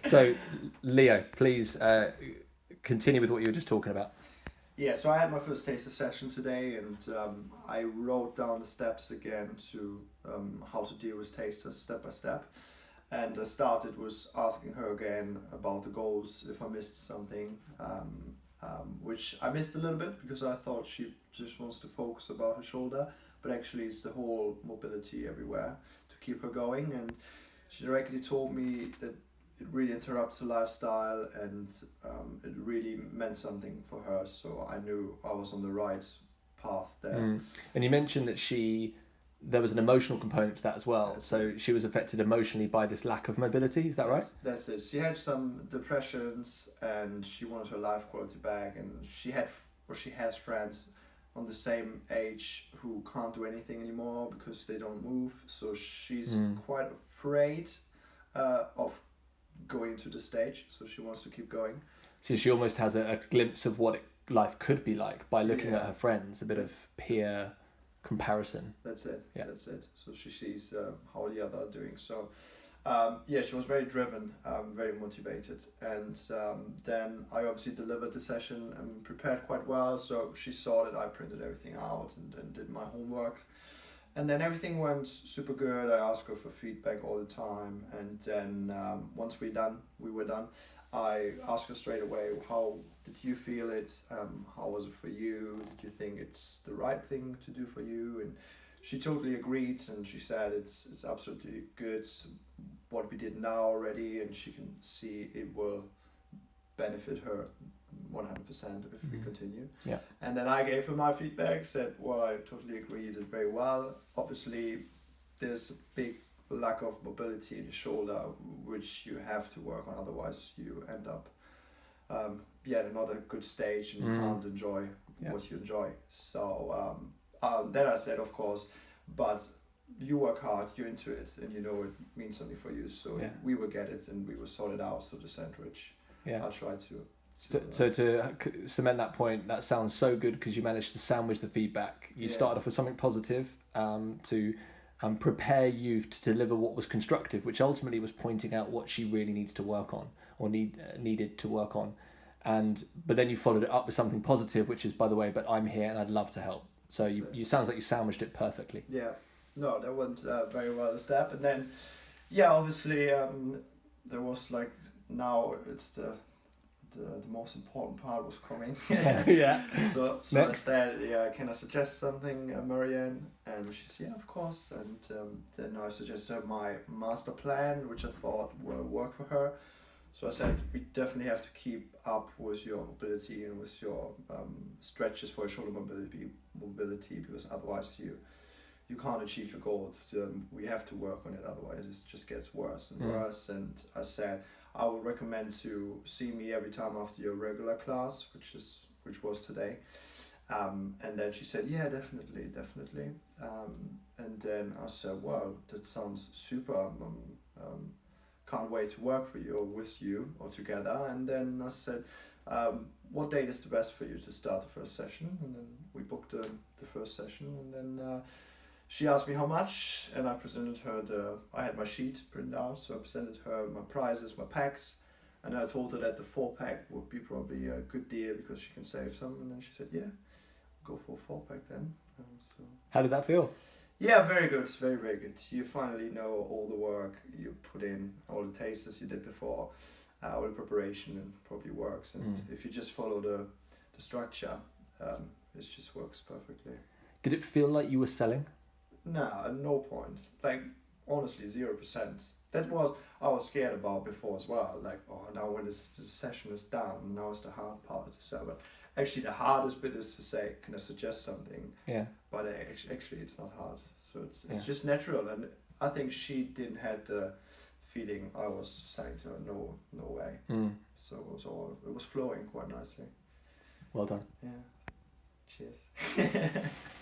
So, Leo, please continue with what you were just talking about. Yeah, so I had my first taster session today, and I wrote down the steps again to how to deal with tasters step by step. And I started was asking her again about the goals, if I missed something, which I missed a little bit because I thought she just wants to focus about her shoulder, but actually it's the whole mobility everywhere to keep her going. And she directly told me that it really interrupts her lifestyle, and it really meant something for her. So I knew I was on the right path there. And you mentioned that there was an emotional component to that as well. So she was affected emotionally by this lack of mobility. Is that right? That's it. She had some depressions, and she wanted her life quality back. And she has friends on the same age who can't do anything anymore because they don't move. So she's quite afraid of going to the stage, so she wants to keep going. So she almost has a glimpse of what life could be like by looking at her friends, a bit of peer comparison. That's it. Yeah. That's it. So she sees how the other are doing. So she was very driven, very motivated, and then I obviously delivered the session and prepared quite well. So she saw that I printed everything out and did my homework. And then everything went super good. I asked her for feedback all the time. And then once we were done, I asked her straight away, how did you feel it? How was it for you? Did you think it's the right thing to do for you? And she totally agreed, and she said it's absolutely good what we did now already, and she can see it will benefit her 100% if we continue. Yeah. And then I gave her my feedback, said, well, I totally agree, you did very well. Obviously, there's a big lack of mobility in the shoulder, which you have to work on, otherwise you end up at not a good stage, and you can't enjoy what you enjoy. So then I said, of course, but you work hard, you're into it, and you know it means something for you, so we will get it and we will sort it out. So the sandwich, I'll try to. So to cement that point, that sounds so good because you managed to sandwich the feedback. You started off with something positive to prepare you to deliver what was constructive, which ultimately was pointing out what she really needs to work on or needed to work on. But then you followed it up with something positive, which is, by the way, but I'm here and I'd love to help. So you sounds like you sandwiched it perfectly. Yeah, no, that went very well, the step. And then, obviously, there was like, now it's the most important part was coming. So I said, can I suggest something, Marianne? And she said, yeah, of course. And then I suggested her my master plan, which I thought will work for her. So I said, we definitely have to keep up with your mobility and with your stretches for your shoulder mobility, because otherwise you can't achieve your goals. We have to work on it, otherwise it just gets worse and worse. And I said, I would recommend to see me every time after your regular class, which was today. And then she said, yeah, definitely. And then I said, well, that sounds super. Can't wait to work for you or with you or together. And then I said, what date is the best for you to start the first session? And then we booked the first session, and then she asked me how much, and I presented her I had my sheet printed out, so I presented her my prices, my packs, and I told her that the 4-pack would be probably a good deal because she can save some. And then she said, yeah, go for a 4-pack then. So how did that feel? Yeah, very good, very, very good. You finally know all the work you put in, all the tasters you did before, all the preparation, and probably works. And if you just follow the structure, it just works perfectly. Did it feel like you were selling? No, at no point. Like, honestly, 0%. That was I was scared about before as well. Like, now when the session is done, now it's the hard part to sell. But actually, the hardest bit is to say, can I suggest something? Yeah. But actually, it's not hard. So it's just natural. And I think she didn't have the feeling I was saying to her, no way. So it was flowing quite nicely. Well done. Yeah. Cheers.